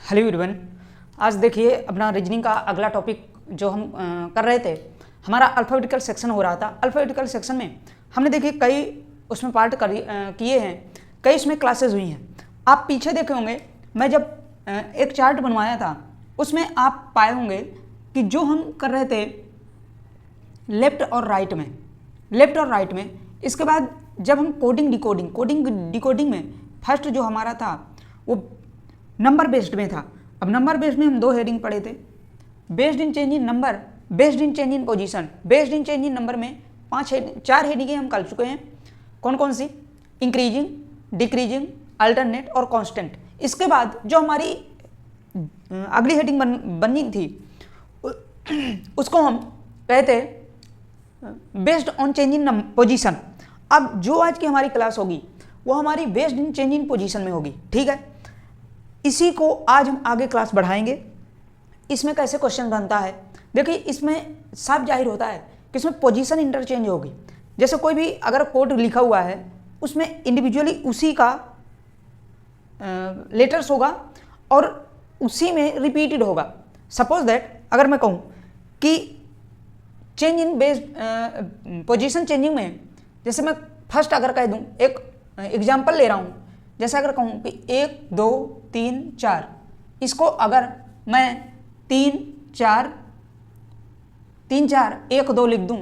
Hello everyone. आज देखिए अपना रीजनिंग का अगला टॉपिक जो हम कर रहे थे, हमारा अल्फ़ाबेटिकल सेक्शन हो रहा था। अल्फ़ाबेटिकल सेक्शन में हमने देखिए कई उसमें पार्ट किए हैं, कई इसमें क्लासेस हुई हैं। आप पीछे देखे होंगे, मैं जब एक चार्ट बनवाया था उसमें आप पाए होंगे कि जो हम कर रहे थे लेफ़्ट और राइट में, इसके बाद जब हम कोडिंग डिकोडिंग में फर्स्ट जो हमारा था वो नंबर बेस्ड में था। अब नंबर बेस्ड में हम दो हेडिंग पढ़े थे, based in change in number, based in change in position. Based in change in number में चार हेडिंगें हम कर चुके हैं। कौन कौन सी? इंक्रीजिंग, डिक्रीजिंग, अल्टरनेट और कांस्टेंट। इसके बाद जो हमारी अगली हेडिंग बननी थी उसको हम कहते based on change in position. अब जो आज की हमारी क्लास होगी वो हमारी based in change in position में होगी, ठीक है। इसी को आज हम आगे क्लास बढ़ाएंगे। इसमें कैसे क्वेश्चन बनता है, देखिए इसमें साफ जाहिर होता है कि इसमें पोजीशन इंटरचेंज होगी। जैसे कोई भी अगर कोड लिखा हुआ है उसमें इंडिविजुअली उसी का लेटर्स होगा और उसी में रिपीटेड होगा। सपोज दैट अगर मैं कहूँ कि change in based position changing में, जैसे मैं फर्स्ट अगर कह दूँ, एक एग्जांपल ले रहा हूँ, जैसे अगर कहूँ कि 1 2 3 4, इसको अगर मैं 3 4 1 2 लिख दूँ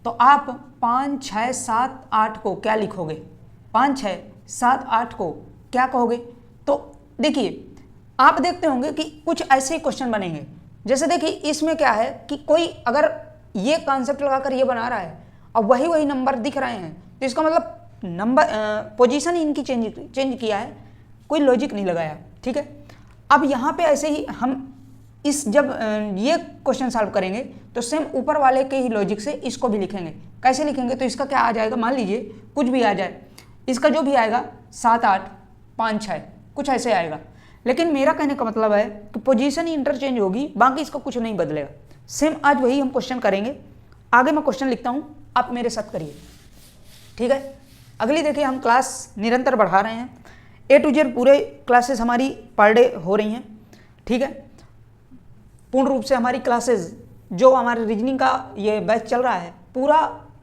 तो आप 5 6 7 8 को क्या लिखोगे? 5 6 7 8 को क्या कहोगे? तो देखिए आप देखते होंगे कि कुछ ऐसे ही क्वेश्चन बनेंगे। जैसे देखिए इसमें क्या है कि कोई अगर ये कॉन्सेप्ट लगाकर ये बना रहा है और वही नंबर दिख रहे हैं तो इसका मतलब नंबर पोजीशन इनकी चेंज किया है, कोई लॉजिक नहीं लगाया, ठीक है। अब यहाँ पे ऐसे ही हम जब ये क्वेश्चन सॉल्व करेंगे तो सेम ऊपर वाले के ही लॉजिक से इसको भी लिखेंगे। कैसे लिखेंगे? तो इसका क्या आ जाएगा, मान लीजिए कुछ भी आ जाए, इसका जो भी आएगा 7 8 5 6 कुछ ऐसे आएगा। लेकिन मेरा कहने का मतलब है कि पोजीशन ही इंटरचेंज होगी, बाकी इसका कुछ नहीं बदलेगा। सेम आज वही हम क्वेश्चन करेंगे। आगे मैं क्वेश्चन लिखता हूँ, आप मेरे साथ करिए, ठीक है। अगली देखिए हम क्लास निरंतर बढ़ा रहे हैं, A to Z पूरे क्लासेस हमारी पर डे हो रही हैं, ठीक है। पूर्ण रूप से हमारी क्लासेस जो हमारे रीजनिंग का ये बैच चल रहा है पूरा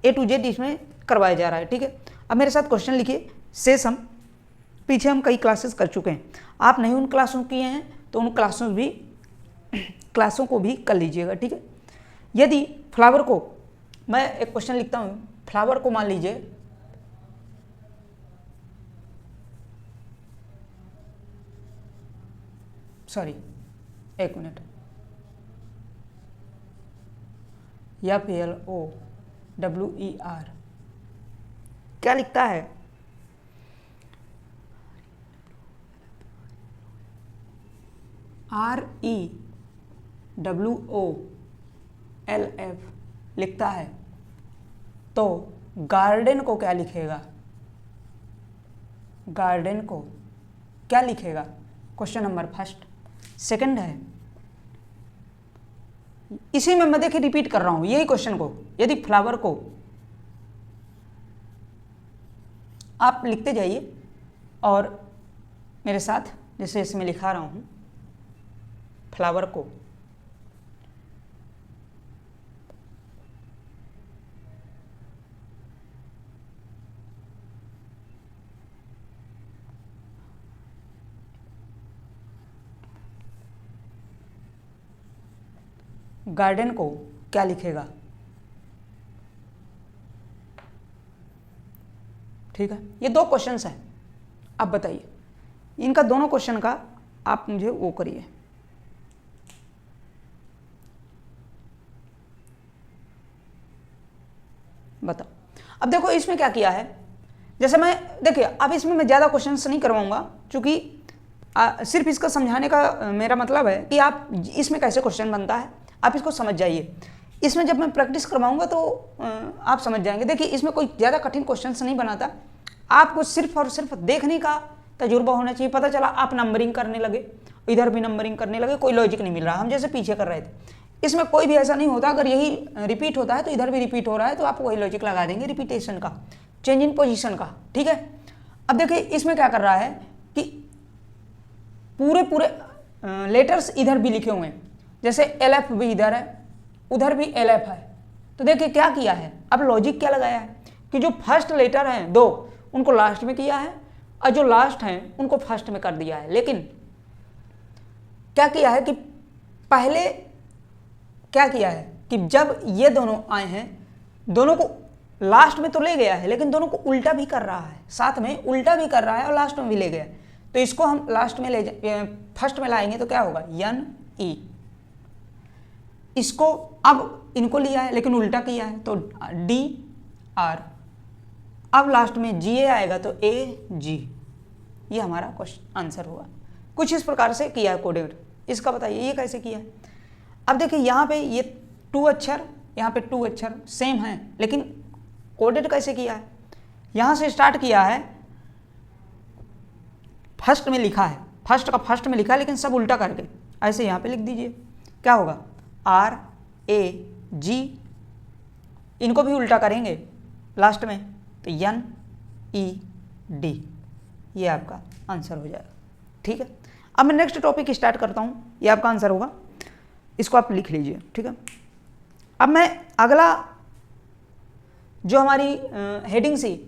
A to Z इसमें करवाया जा रहा है, ठीक है। अब मेरे साथ क्वेश्चन लिखिए। शेष हम पीछे हम कई क्लासेस कर चुके हैं, आप नहीं उन क्लासों किए हैं तो उन क्लासों को भी कर लीजिएगा, ठीक है। यदि फ्लावर को, मैं एक क्वेश्चन लिखता हूँ, फ्लावर को मान लीजिए एक मिनट, FLOWER क्या लिखता है? REWOLF लिखता है, तो गार्डन को क्या लिखेगा? गार्डन को क्या लिखेगा? Question number first. सेकंड है, इसी में मैं देखिए रिपीट कर रहा हूं यही क्वेश्चन को। यदि फ्लावर को, आप लिखते जाइए और मेरे साथ, जैसे इसमें लिखा रहा हूं, फ्लावर को गार्डन को क्या लिखेगा? ठीक है, ये दो क्वेश्चंस हैं। अब बताइए इनका दोनों क्वेश्चन का आप मुझे वो करिए। बताओ। अब देखो इसमें क्या किया है, जैसे मैं देखिए अब इसमें मैं ज़्यादा क्वेश्चंस नहीं करवाऊंगा, क्योंकि सिर्फ इसका समझाने का मेरा मतलब है कि आप इसमें कैसे क्वेश्चन बनता है आप इसको समझ जाइए। इसमें जब मैं प्रैक्टिस करवाऊंगा तो आप समझ जाएंगे। देखिए इसमें कोई ज़्यादा कठिन क्वेश्चंस नहीं बनाता, आपको सिर्फ और सिर्फ देखने का तजुर्बा होना चाहिए। पता चला आप नंबरिंग करने लगे, इधर भी नंबरिंग करने लगे, कोई लॉजिक नहीं मिल रहा, हम जैसे पीछे कर रहे थे। इसमें कोई भी ऐसा नहीं होता, अगर यही रिपीट होता है तो इधर भी रिपीट हो रहा है तो आप वही लॉजिक लगा देंगे रिपीटेशन का, चेंज इन पोजीशन का, ठीक है। अब देखिए इसमें क्या कर रहा है कि पूरे लेटर्स इधर भी लिखे हुए हैं, जैसे LF भी इधर है, उधर भी LF है। तो देखिए क्या किया है, अब लॉजिक क्या लगाया है कि जो फर्स्ट लेटर हैं दो उनको लास्ट में किया है और जो लास्ट हैं उनको फर्स्ट में कर दिया है। लेकिन क्या किया है कि पहले क्या किया है कि जब ये दोनों आए हैं, दोनों को लास्ट में तो ले गया है लेकिन दोनों को उल्टा भी कर रहा है, साथ में उल्टा भी कर रहा है और लास्ट में भी ले गया। तो इसको हम लास्ट में फर्स्ट में लाएंगे तो क्या होगा, NE। इसको अब इनको लिया है लेकिन उल्टा किया है तो DR। अब लास्ट में GA आएगा तो AG। ये हमारा क्वेश्चन आंसर हुआ। कुछ इस प्रकार से किया है कोडेड। इसका बताइए ये कैसे किया है। अब देखिए यहाँ पे ये 2 अक्षर, यहाँ पे 2 अक्षर सेम हैं, लेकिन कोडेड कैसे किया है। यहाँ से स्टार्ट किया है, फर्स्ट में लिखा है, फर्स्ट का फर्स्ट में लिखा है लेकिन सब उल्टा करके ऐसे यहाँ पे लिख दीजिए। क्या होगा, RAG। इनको भी उल्टा करेंगे लास्ट में तो NED। ये आपका आंसर हो जाएगा। ठीक है, अब मैं नेक्स्ट टॉपिक स्टार्ट करता हूँ। ये आपका आंसर होगा, इसको आप लिख लीजिए। ठीक है, अब मैं अगला जो हमारी हेडिंग सी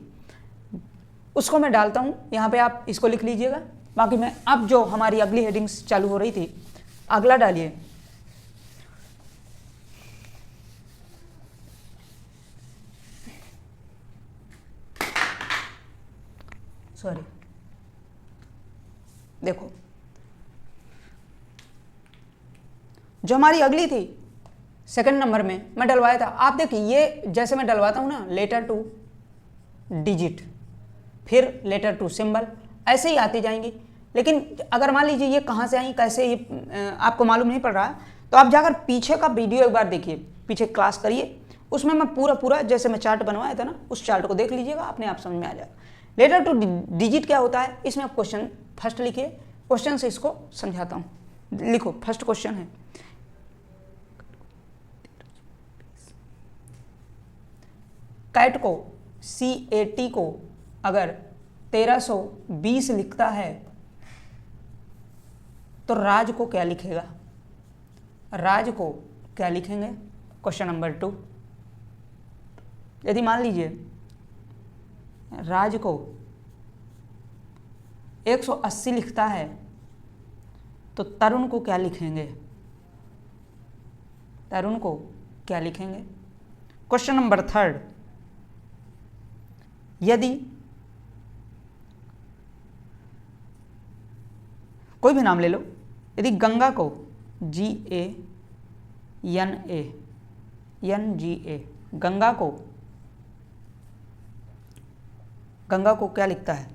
उसको मैं डालता हूँ यहाँ पे, आप इसको लिख लीजिएगा। बाकी मैं अब जो हमारी अगली हेडिंग्स चालू हो रही थी, अगला डालिए। सॉरी, देखो जो हमारी अगली थी सेकंड नंबर में मैं डलवाया था। आप देखिए ये जैसे मैं डलवाता हूँ ना, लेटर टू डिजिट, फिर लेटर टू सिंबल, ऐसे ही आती जाएंगी। लेकिन अगर मान लीजिए ये कहाँ से आई, कैसे ये आपको मालूम नहीं पड़ रहा, तो आप जाकर पीछे का वीडियो एक बार देखिए, पीछे क्लास करिए, उसमें मैं पूरा जैसे मैं चार्ट बनवाया था ना, उस चार्ट को देख लीजिएगा, अपने आप समझ में आ जाएगा। लेटर टू डिजिट क्या होता है, इसमें आप क्वेश्चन फर्स्ट लिखिए, क्वेश्चन से इसको समझाता हूँ। लिखो, फर्स्ट क्वेश्चन है, कैट को CAT को अगर 1320 लिखता है तो राज को क्या लिखेगा। राज को क्या लिखेंगे, क्वेश्चन नंबर 2। यदि मान लीजिए राज को 180 लिखता है तो तरुण को क्या लिखेंगे, तरुण को क्या लिखेंगे। क्वेश्चन नंबर 3, यदि कोई भी नाम ले लो, यदि गंगा को GANA गंगा को क्या लिखता है,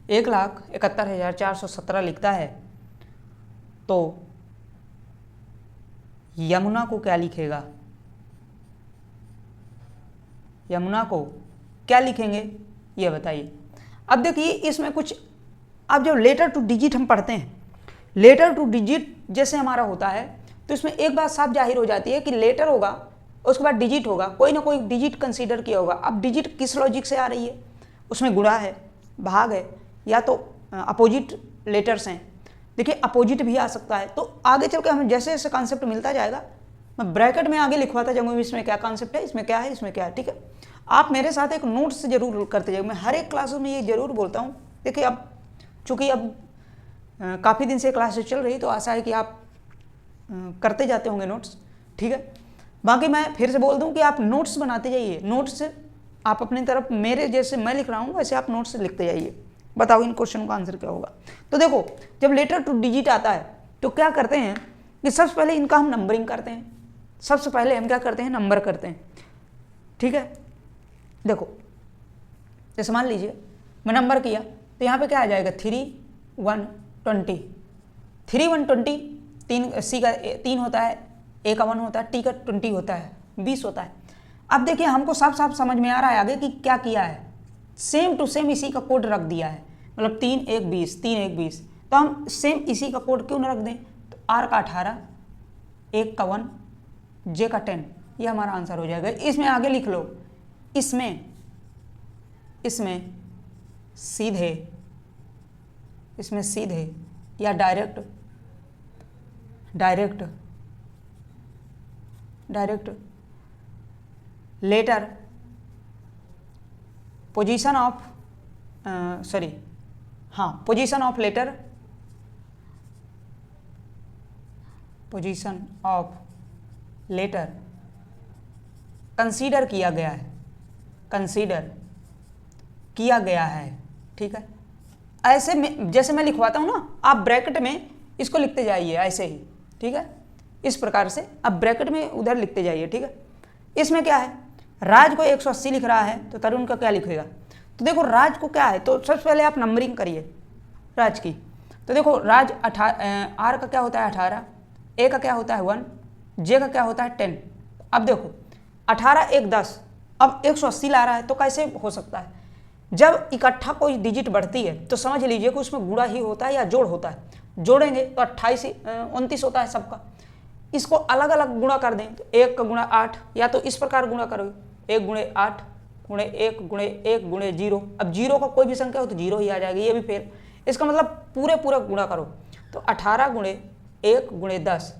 $1,71,417 लिखता है तो यमुना को क्या लिखेगा, यमुना को क्या लिखेंगे, ये बताइए। अब देखिए इसमें कुछ, अब जब लेटर टू डिजिट हम पढ़ते हैं, लेटर टू डिजिट जैसे हमारा होता है तो इसमें एक बात साफ जाहिर हो जाती है कि लेटर होगा, उसके बाद डिजिट होगा, कोई ना कोई डिजिट कंसीडर किया होगा। अब डिजिट किस लॉजिक से आ रही है, उसमें गुणा है, भाग है, या तो अपोजिट लेटर्स हैं। देखिए अपोजिट भी आ सकता है, तो आगे चल के हमें जैसे जैसे कॉन्सेप्ट मिलता जाएगा, मैं ब्रैकेट में आगे लिखवाता जाऊंगा इसमें क्या कॉन्सेप्ट है, इसमें क्या है, इसमें क्या है। ठीक है, आप मेरे साथ एक नोट्स जरूर करते जाइए। मैं हर एक क्लासों में ये जरूर बोलता हूँ। देखिए अब चूँकि अब काफ़ी दिन से क्लासेस चल रही, तो आशा है कि आप करते जाते होंगे नोट्स। ठीक है, बाकी मैं फिर से बोल दूँ कि आप नोट्स बनाते जाइए। नोट्स आप अपनी तरफ, मेरे जैसे मैं लिख रहा हूँ वैसे आप नोट्स लिखते जाइए। बताओ इन क्वेश्चन का आंसर क्या होगा। तो देखो जब लेटर टू डिजिट आता है तो क्या करते हैं कि सबसे पहले इनका हम नंबरिंग करते हैं। सबसे पहले हम क्या करते हैं, नंबर करते हैं। ठीक है, देखो जैसे मान लीजिए मैं नंबर किया तो यहाँ पे क्या आ जाएगा, 3,120। 3,120, 3 C का 3 होता है, A का 1 होता है, T का 20 होता है, 20 होता है। अब देखिए हमको साफ साफ समझ में आ रहा है आगे कि क्या किया है, सेम टू सेम इसी का कोड रख दिया है। मतलब 3 1 20, 3 1 20, तो हम सेम इसी का कोड क्यों ना रख दें। तो R का 18, 1 का 1, J का 10, ये हमारा आंसर हो जाएगा। इसमें आगे लिख लो, इसमें सीधे या direct letter position of letter consider किया गया है, ठीक है। ऐसे में जैसे मैं लिखवाता हूँ ना, आप ब्रैकेट में इसको लिखते जाइए ऐसे ही, ठीक है। इस प्रकार से आप ब्रैकेट में उधर लिखते जाइए, ठीक है। इसमें क्या है, राज को 180 लिख रहा है तो तरुण का क्या लिखेगा। तो देखो राज को क्या है, तो सबसे पहले आप नंबरिंग करिए राज की। तो देखो राज आर का क्या होता है 18, ए का क्या होता है 1, जे का क्या होता है 10। अब देखो 18 1 10, अब 180 ला रहा है तो कैसे हो सकता है। जब इकट्ठा कोई डिजिट बढ़ती है तो समझ लीजिए कि उसमें गुणा ही होता है या जोड़ होता है। जोड़ेंगे तो 28 29 होता है सबका। इसको अलग अलग गुणा कर दें तो 1 का गुणा 8, या तो इस प्रकार गुणा करोगे 1 गुणे 8 गुणे 1 गुणे 1 गुणे 0। अब 0 का कोई भी संख्या हो तो 0 ही आ जाएगी, ये भी फिर इसका मतलब पूरे गुणा करो तो 18 गुणे 1 गुणे 10,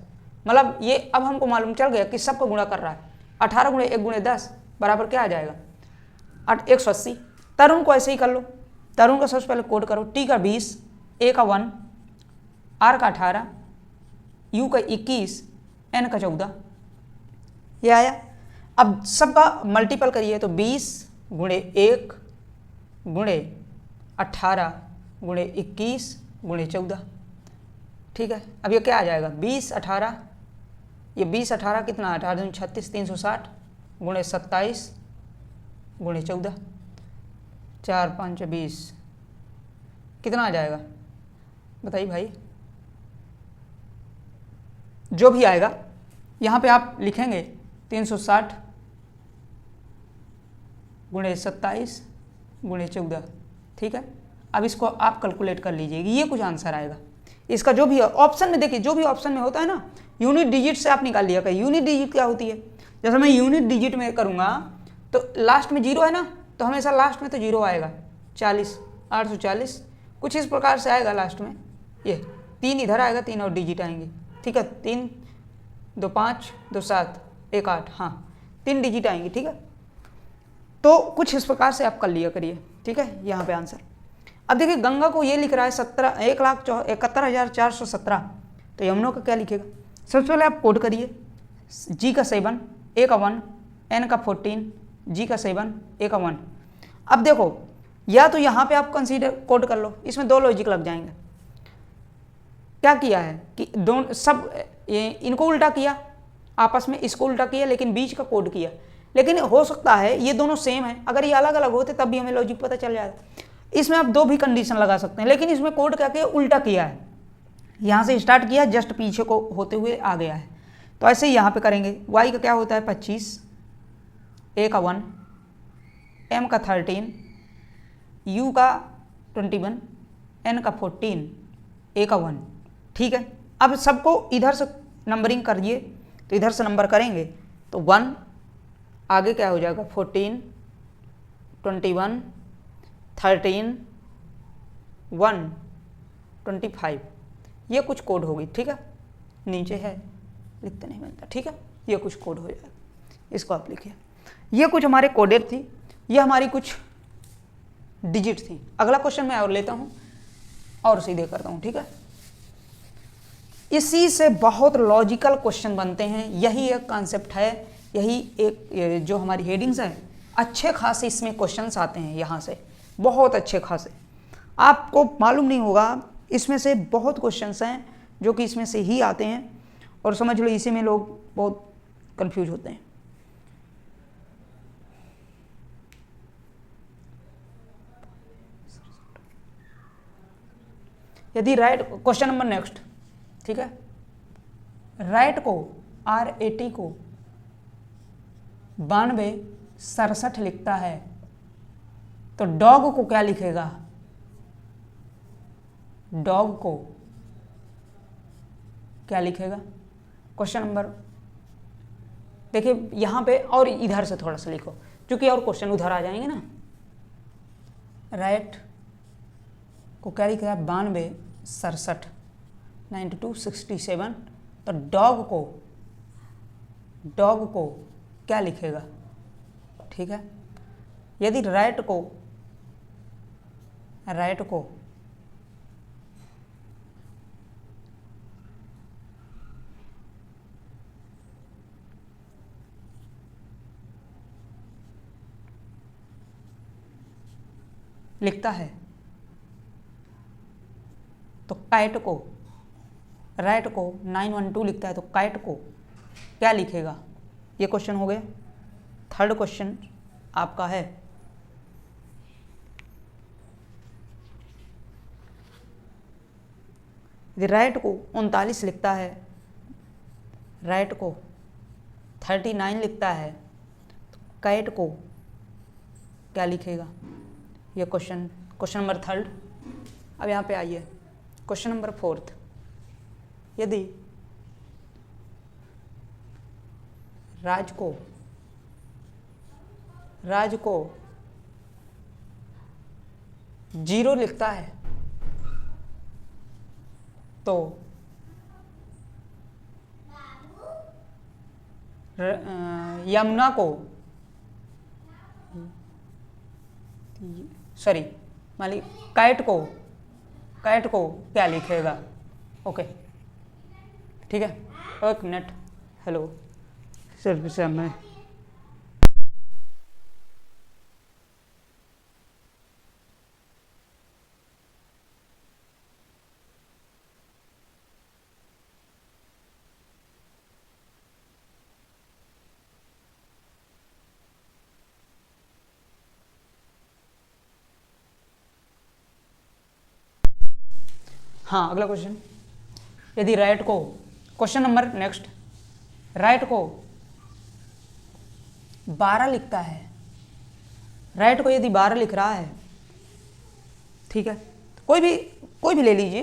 मतलब ये अब हमको मालूम चल गया कि सबको गुणा कर रहा है। 18 गुणे 1 गुणे 10 बराबर क्या आ जाएगा 180। तरुण को ऐसे ही कर लो। तरुण का सबसे पहले कोड करो, टी का 20, ए का 1, आर का 18, यू का 21, एन का 14। ये आया। अब सबका मल्टीपल करिए तो 20 गुणे 1 गुणे 18 गुणे 21 गुणे 14, ठीक है। अब ये क्या आ जाएगा 20 18, ये 20 18 कितना 18 36 360 गुणे 27 गुणे 14, 4 5 20 कितना आ जाएगा बताइए भाई। जो भी आएगा यहाँ पे आप लिखेंगे 360 गुणे 27 गुणे 14, ठीक है। अब इसको आप कैलकुलेट कर लीजिएगा, ये कुछ आंसर आएगा इसका। जो भी ऑप्शन में देखिए, जो भी ऑप्शन में होता है ना, यूनिट डिजिट से आप निकाल लिया करिए। यूनिट डिजिट क्या होती है, जैसे मैं यूनिट डिजिट में करूँगा तो लास्ट में 0 है ना, तो हमेशा लास्ट में तो 0 आएगा। 40 840 कुछ इस प्रकार से आएगा लास्ट में। ये 3 इधर आएगा, 3 और डिजिट आएंगे, ठीक है। 3 2 5 2 7 1 8, हाँ 3 डिजिट आएंगे, ठीक है। तो कुछ इस प्रकार से आप कर लिया करिए, ठीक है। यहाँ पे आंसर। अब देखिए गंगा को ये लिख रहा है 1,71,417, तो यमुना का क्या लिखेगा। सबसे पहले आप कोड करिए, जी का 7, ए का 1, एन का 14, जी का 7, ए का 1। अब देखो या तो यहाँ पे आप कंसीडर कोड कर लो, इसमें 2 लॉजिक लग जाएंगे। क्या किया है कि दोनों सब इनको उल्टा किया, आपस में इसको उल्टा किया, लेकिन बीच का कोड किया। लेकिन हो सकता है ये दोनों सेम है, अगर ये अलग अलग होते तब भी हमें लॉजिक पता चल जाएगा। इसमें आप 2 भी कंडीशन लगा सकते हैं, लेकिन इसमें कोड क्या किया उल्टा किया है। यहाँ से स्टार्ट किया, जस्ट पीछे को होते हुए आ गया है। तो ऐसे ही यहाँ पे करेंगे। वाई का क्या होता है 25, ए का 1, एम का 13, यू का 21, एन का 14, ए का 1, ठीक है। अब सबको इधर से नंबरिंग करिए, तो इधर से नंबर करेंगे तो 1 आगे क्या हो जाएगा 14 21 13 1 25, ये कुछ कोड होगी, ठीक है। नीचे है लिखते नहीं बनता, ठीक है। ये कुछ कोड हो जाएगा, इसको आप लिखिए। ये कुछ हमारे कोडेड थी, ये हमारी कुछ डिजिट थी। अगला क्वेश्चन मैं और लेता हूँ और सीधे करता हूँ, ठीक है। इसी से बहुत लॉजिकल क्वेश्चन बनते हैं, यही एक कॉन्सेप्ट है, यही एक जो हमारी हेडिंग्स हैं, अच्छे खासे इसमें क्वेश्चंस आते हैं यहाँ से, बहुत अच्छे खासे। आपको मालूम नहीं होगा, इसमें से बहुत क्वेश्चंस हैं जो कि इसमें से ही आते हैं, और समझ लो इसी में लोग बहुत कंफ्यूज होते हैं। यदि राइट क्वेश्चन नंबर नेक्स्ट, ठीक है। राइट को RAT को 9267 लिखता है तो डॉग को क्या लिखेगा। डॉग को क्या लिखेगा। क्वेश्चन नंबर देखिए यहाँ पे, और इधर से थोड़ा सा लिखो क्योंकि और क्वेश्चन उधर आ जाएंगे ना। राइट को क्या लिखेगा 92 67 92 67। तो डॉग को क्या लिखेगा, ठीक है। यदि राइट को लिखता है तो काइट को, राइट को 912 लिखता है तो काइट को क्या लिखेगा, ये क्वेश्चन हो गया। थर्ड क्वेश्चन आपका है यदि राइट को 39 लिखता है, राइट को 39 लिखता है तो काइट को क्या लिखेगा, ये क्वेश्चन नंबर थर्ड। अब यहाँ पे आइए क्वेश्चन नंबर फोर्थ। यदि राज को 0 लिखता है तो यमुना को, सॉरी मान ली काइट को क्या लिखेगा। ओके ठीक है, एक मिनट। हेलो सर, से मैं हाँ, अगला क्वेश्चन। यदि राइट को, क्वेश्चन नंबर नेक्स्ट, राइट को 12 लिखता है, राइट को यदि 12 लिख रहा है, ठीक है, कोई भी ले लीजिए,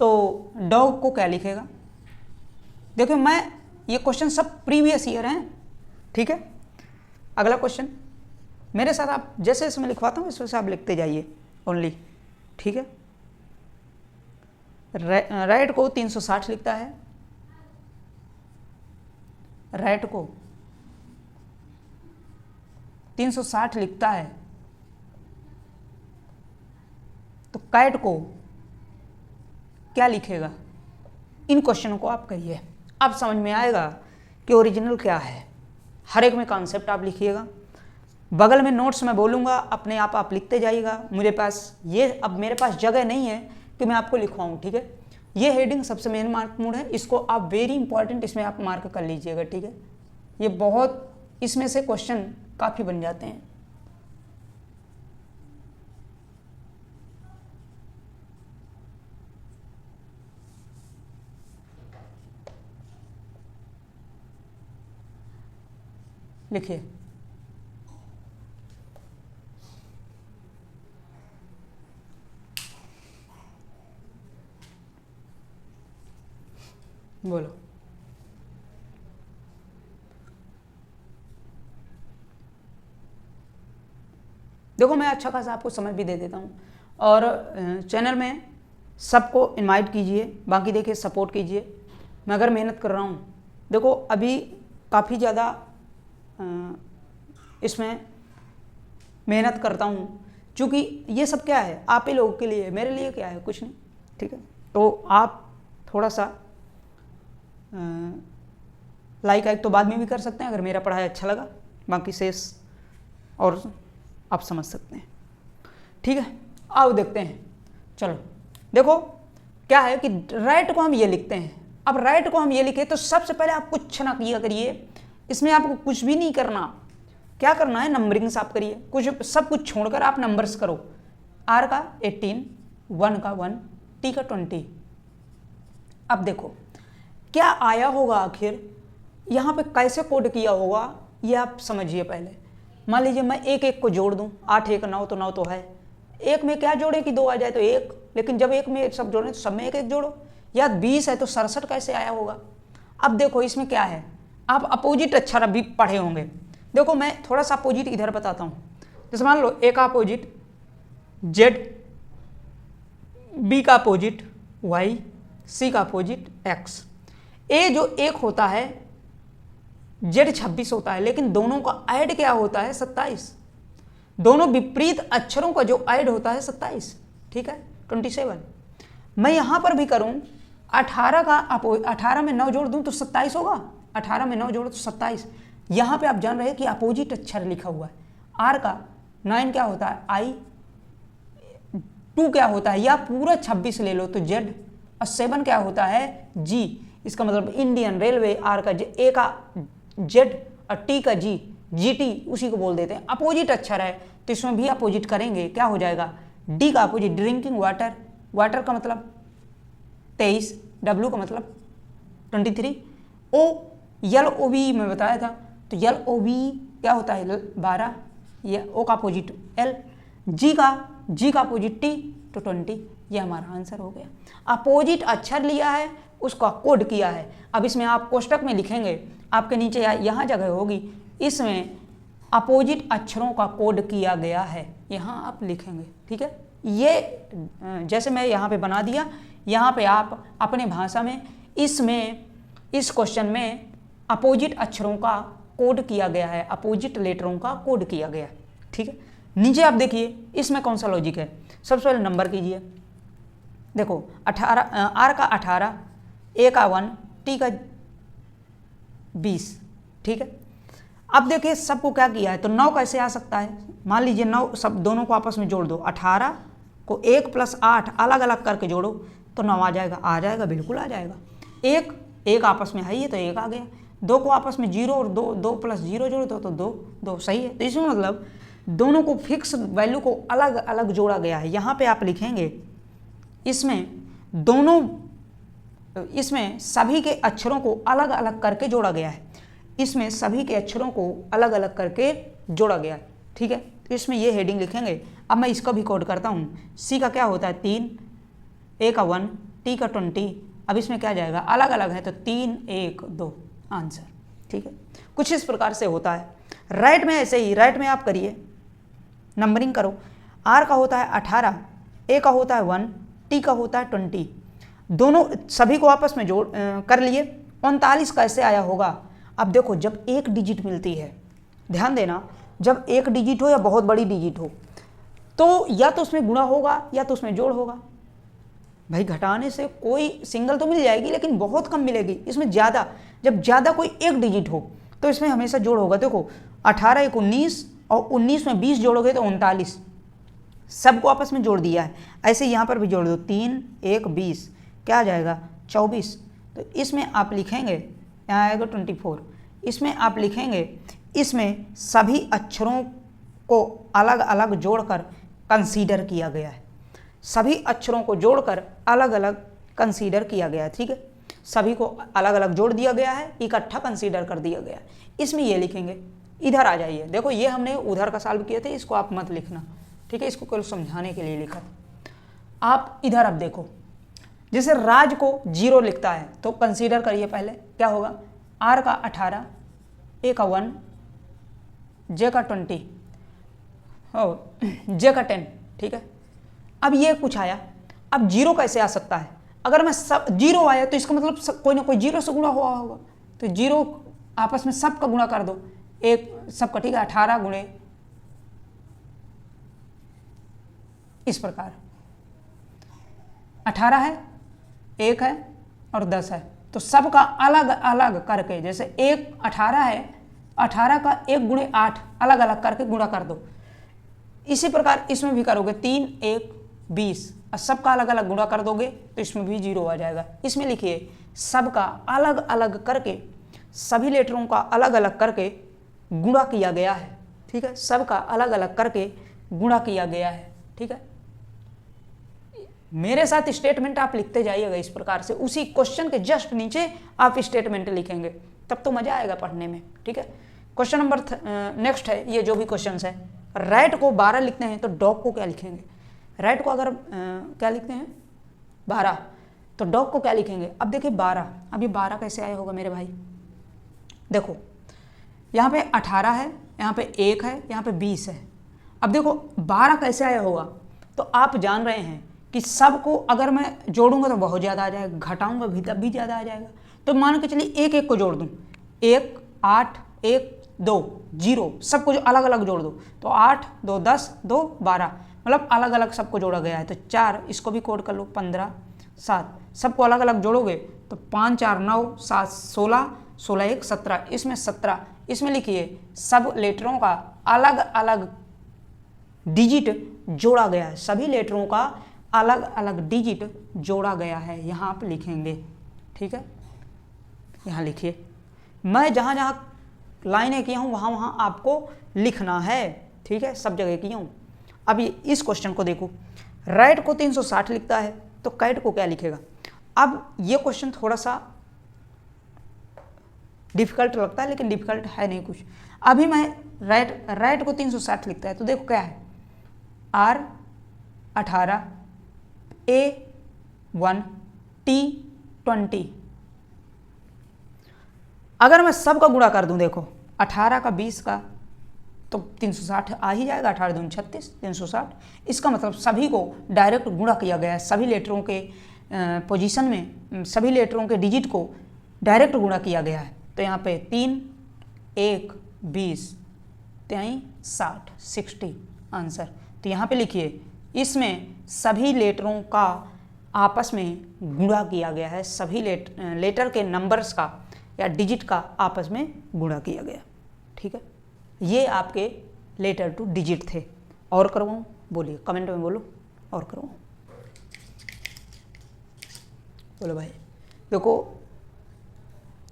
तो डॉग को क्या लिखेगा। देखो मैं ये क्वेश्चन सब प्रीवियस ईयर हैं, ठीक है। अगला क्वेश्चन मेरे साथ आप जैसे जैसे मैं लिखवाता हूँ इस वजह से आप लिखते जाइए ओनली, ठीक है। राइट को 360 लिखता है, राइट को 360 लिखता है तो काइट को क्या लिखेगा। इन क्वेश्चनों को आप करिए, अब समझ में आएगा कि ओरिजिनल क्या है। हर एक में कॉन्सेप्ट आप लिखिएगा, बगल में नोट्स में बोलूँगा, अपने आप लिखते जाइएगा। मुझे पास ये, अब मेरे पास जगह नहीं है कि मैं आपको लिखवाऊँ, ठीक है। ये हेडिंग सबसे मेन मार्क मूड है, इसको आप वेरी इंपॉर्टेंट इसमें आप मार्क कर लीजिएगा, ठीक है। ये बहुत, इसमें से क्वेश्चन काफ़ी बन जाते हैं। लिखिए बोलो। देखो मैं अच्छा खासा आपको समझ भी दे देता हूँ, और चैनल में सबको इनवाइट कीजिए, बाकी देखिए सपोर्ट कीजिए। मैं अगर मेहनत कर रहा हूँ, देखो अभी काफ़ी ज़्यादा इसमें मेहनत करता हूँ, क्योंकि ये सब क्या है, आप ही लोगों के लिए, मेरे लिए क्या है, कुछ नहीं, ठीक है। तो आप थोड़ा सा लाइक तो बाद में भी कर सकते हैं अगर मेरा पढ़ाई अच्छा लगा, बाकी शेष और आप समझ सकते हैं, ठीक है। आओ देखते हैं, चलो देखो क्या है कि राइट को हम ये लिखते हैं। अब राइट को हम ये लिखे तो सबसे पहले आप कुछ ना किया करिए, इसमें आपको कुछ भी नहीं करना। क्या करना है, नंबरिंग आप करिए, कुछ सब कुछ छोड़कर आप नंबर्स करो। आर का 18, 1 का 1, टी का 20। अब देखो क्या आया होगा आखिर, यहाँ पे कैसे कोड किया होगा ये आप समझिए पहले। मान लीजिए मैं एक को जोड़ दूँ, 8 1 9 तो 9 तो है, एक में क्या जोड़े कि 2 आ जाए तो 1, लेकिन जब एक में सब जोड़े तो सब में एक जोड़ो। या 20 है तो 67 कैसे आया होगा। अब देखो इसमें क्या है, आप अपोजिट अक्षर अभी पढ़े होंगे, देखो मैं थोड़ा सा अपोजिट इधर बताता हूँ। जैसे मान लो ए का अपोजिट जेड, बी का अपोजिट वाई, सी का अपोजिट एक्स। ए जो एक होता है, जेड 26 होता है, लेकिन दोनों का ऐड क्या होता है 27। दोनों विपरीत अक्षरों का जो ऐड होता है 27, ठीक है 27। मैं यहां पर भी करूं 18 का 18 में 9 जोड़ दूं तो 27 होगा, 18 में 9 जोड़ो तो 27। यहां पे आप जान रहे हैं कि अपोजिट अक्षर लिखा हुआ है। आर का 9 क्या होता है आई, 2 क्या होता है, या पूरा 26 ले लो तो जेड, और 7 क्या होता है जी। इसका मतलब इंडियन रेलवे, आर का ए का जेड और टी का जी, जीटी उसी को बोल देते हैं। अपोजिट अक्षर है तो इसमें भी अपोजिट करेंगे, क्या हो जाएगा डी का अपोजिट ड्रिंकिंग वाटर, वाटर का मतलब 23, डब्ल्यू का मतलब 23, ओ यल ओ वी में बताया था तो यल ओ वी क्या होता है 12, ये ओ का अपोजिट एल, जी का अपोजिट टी तो 20। ये हमारा आंसर हो गया। अपोजिट अक्षर लिया है, उसका कोड किया है। अब इसमें आप कोष्टक में लिखेंगे, आपके नीचे यहाँ जगह होगी, इसमें अपोजिट अक्षरों का कोड किया गया है, यहाँ आप लिखेंगे, ठीक है। ये जैसे मैं यहाँ पे बना दिया, यहाँ पे आप अपने भाषा में इसमें इस क्वेश्चन में अपोजिट अक्षरों का कोड किया गया है, अपोजिट लेटरों का कोड किया गया है, ठीक है। नीचे आप देखिए इसमें कौन सा लॉजिक है। सबसे पहले नंबर कीजिए, देखो 18, आर का 18, ए का 1, टी का 20, ठीक है। अब देखिए सबको क्या किया है, तो 9 कैसे आ सकता है। मान लीजिए 9 सब दोनों को आपस में जोड़ दो, 18 को 1 + 8 अलग अलग करके जोड़ो तो 9 आ जाएगा, बिल्कुल आ जाएगा। एक आपस में है ये तो 1 आ गया। 2 को आपस में 0 और 2 + 0 जोड़ दो तो 2 सही है। तो इसमें मतलब दोनों को फिक्स वैल्यू को अलग अलग जोड़ा गया है। यहाँ पे आप लिखेंगे इसमें सभी के अक्षरों को अलग अलग करके जोड़ा गया है, इसमें सभी के अक्षरों को अलग अलग करके जोड़ा गया है, ठीक है। तो इसमें ये हेडिंग लिखेंगे। अब मैं इसका भी कोड करता हूँ। सी का क्या होता है 3, ए का 1, टी का 20। अब इसमें क्या जाएगा, अलग अलग है तो 3, 1, 2 आंसर, ठीक है। कुछ इस प्रकार से होता है। राइट में ऐसे ही, राइट में आप करिए, नंबरिंग करो। आर का होता है 18, ए का होता है 1, टी का होता है 20। दोनों सभी को आपस में जोड़ कर लिए। 39 कैसे आया होगा। अब देखो जब एक डिजिट मिलती है, ध्यान देना, जब एक डिजिट हो या बहुत बड़ी डिजिट हो तो या तो उसमें गुणा होगा या तो उसमें जोड़ होगा। भाई घटाने से कोई सिंगल तो मिल जाएगी लेकिन बहुत कम मिलेगी। इसमें ज़्यादा, जब ज़्यादा कोई एक डिजिट हो तो इसमें हमेशा जोड़ होगा। देखो 18 × 19 और 19 में 20 जोड़ोगे तो 39, सबको आपस में जोड़ दिया है। ऐसे यहाँ पर भी जोड़ दो, 3, 1, 20 क्या आ जाएगा 24। तो इसमें आप लिखेंगे, यहाँ आएगा 24। इसमें आप लिखेंगे, इसमें सभी अक्षरों को अलग अलग जोड़कर कंसीडर किया गया है। सभी अक्षरों को जोड़कर अलग अलग कंसीडर किया गया है, ठीक है। सभी को अलग अलग जोड़ दिया गया है, इकट्ठा कंसीडर कर दिया गया है। इसमें ये लिखेंगे। इधर आ जाइए, देखो ये हमने उधर का सॉल्व किए थे, इसको आप मत लिखना, ठीक है। इसको केवल समझाने के लिए लिखा। आप इधर अब देखो, जैसे राज को 0 लिखता है तो कंसीडर करिए पहले क्या होगा। आर का 18, ए का 1, जे का 20 और जे का 10, ठीक है। अब ये कुछ आया, अब 0 कैसे आ सकता है। अगर मैं सब 0 आया तो इसका मतलब कोई ना कोई 0 से गुणा हुआ होगा। तो 0 आपस में सब का गुणा कर दो, एक सबका, ठीक है। 18 गुणे इस प्रकार 18 है, 1 है और 10 है, तो सबका अलग अलग करके, जैसे 18 है, 18 का 1 × 8 अलग अलग करके गुणा कर दो। इसी प्रकार इसमें भी करोगे, 3, 1, 20 और सबका अलग अलग गुणा कर दोगे तो इसमें भी 0 आ जाएगा। इसमें लिखिए सबका अलग अलग करके, सभी लेटरों का अलग अलग करके गुणा किया गया है, ठीक है। सबका अलग अलग करके गुणा किया गया है, ठीक है। मेरे साथ स्टेटमेंट आप लिखते जाइएगा इस प्रकार से, उसी क्वेश्चन के जस्ट नीचे आप स्टेटमेंट लिखेंगे, तब तो मजा आएगा पढ़ने में, ठीक है। क्वेश्चन नंबर नेक्स्ट है, ये जो भी क्वेश्चन है। राइट को 12 लिखते हैं तो डॉग को क्या लिखेंगे। राइट को अगर क्या लिखते हैं 12 तो डॉग को क्या लिखेंगे। अब देखिए 12, अब ये 12 कैसे आया होगा मेरे भाई। देखो यहाँ पे 18 है, यहाँ पे 1 है, यहाँ पे 20 है। अब देखो 12 कैसे आया होगा, तो आप जान रहे हैं कि सबको अगर मैं जोड़ूंगा तो बहुत ज़्यादा आ जाएगा, घटाऊंगा भी तब भी ज़्यादा आ जाएगा। तो मान के चलिए एक एक को जोड़ दूँ, 1 8 1 2 0, सबको जो अलग अलग जोड़ दो तो 8 2 10 2 12, मतलब अलग अलग सबको जोड़ा गया है। तो 4, इसको भी कोड कर लो, 15 7, सबको अलग अलग जोड़ोगे तो 5 4 9 7 16 16 1 17, इसमें 17, इसमें लिखिए सब लेटरों का अलग अलग डिजिट जोड़ा गया है, सभी लेटरों का अलग अलग डिजिट जोड़ा गया है, यहाँ आप लिखेंगे। ठीक है, यहाँ लिखिए, मैं जहाँ जहाँ लाइनें किया हूँ वहाँ वहाँ आपको लिखना है। ठीक है, सब जगह किया हूँ। अब इस क्वेश्चन को देखो, राइट को 360 लिखता है तो कैट को क्या लिखेगा। अब ये क्वेश्चन थोड़ा सा डिफिकल्ट लगता है, लेकिन डिफिकल्ट है नहीं कुछ। अभी मैं राइट को 360 लिखता है तो देखो क्या है, R 18 A 1 T 20। अगर मैं सब का गुणा कर दूं, देखो 18 का 20 का तो 360 आ ही जाएगा, 18 दूनी 36 360। इसका मतलब सभी को डायरेक्ट गुणा किया गया है, सभी लेटरों के पोजीशन में सभी लेटरों के डिजिट को डायरेक्ट गुणा किया गया है। तो यहाँ पे 3 1 20 3 60 60 आंसर। तो यहाँ पे लिखिए, इसमें सभी लेटरों का आपस में गुणा किया गया है, सभी लेटर के नंबर्स का या डिजिट का आपस में गुणा किया गया। ठीक है, ये आपके लेटर टू डिजिट थे। और करवाऊँ, बोलिए कमेंट में बोलो, और करवाऊँ, बोलो भाई। देखो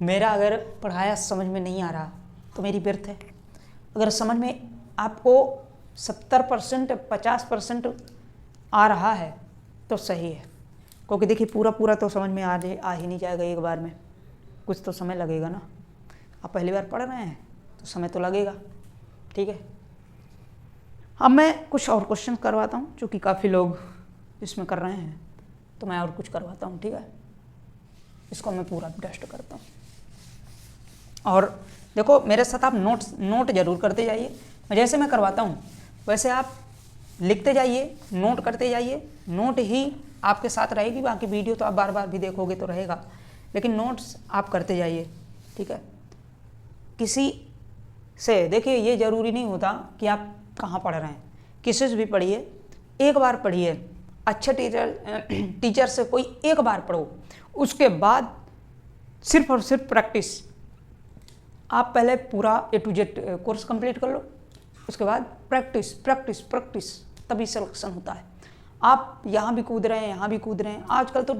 मेरा अगर पढ़ाया समझ में नहीं आ रहा तो मेरी व्यर्थ है, अगर समझ में आपको 70% 50% आ रहा है तो सही है, क्योंकि देखिए पूरा तो समझ में आ ही नहीं जाएगा एक बार में, कुछ तो समय लगेगा ना। आप पहली बार पढ़ रहे हैं तो समय तो लगेगा। ठीक है, अब मैं कुछ और क्वेश्चन करवाता हूँ, चूँकि काफ़ी लोग इसमें कर रहे हैं तो मैं और कुछ करवाता हूँ। ठीक है, इसको मैं पूरा टेस्ट करता हूँ। और देखो मेरे साथ आप नोट जरूर करते जाइए, जैसे मैं करवाता हूँ वैसे आप लिखते जाइए, नोट करते जाइए, नोट ही आपके साथ रहेगी, बाकी वीडियो तो आप बार बार भी देखोगे तो रहेगा, लेकिन नोट्स आप करते जाइए। ठीक है, किसी से देखिए ये ज़रूरी नहीं होता कि आप कहाँ पढ़ रहे हैं, किसी से भी पढ़िए, एक बार पढ़िए, अच्छे टीचर से कोई एक बार पढ़ो, उसके बाद सिर्फ और सिर्फ प्रैक्टिस। आप पहले पूरा A to Z course complete कर लो, उसके बाद प्रैक्टिस प्रैक्टिस प्रैक्टिस, तभी सिलेक्शन होता है। आप यहाँ भी कूद रहे हैं, यहाँ भी कूद रहे हैं, आजकल तो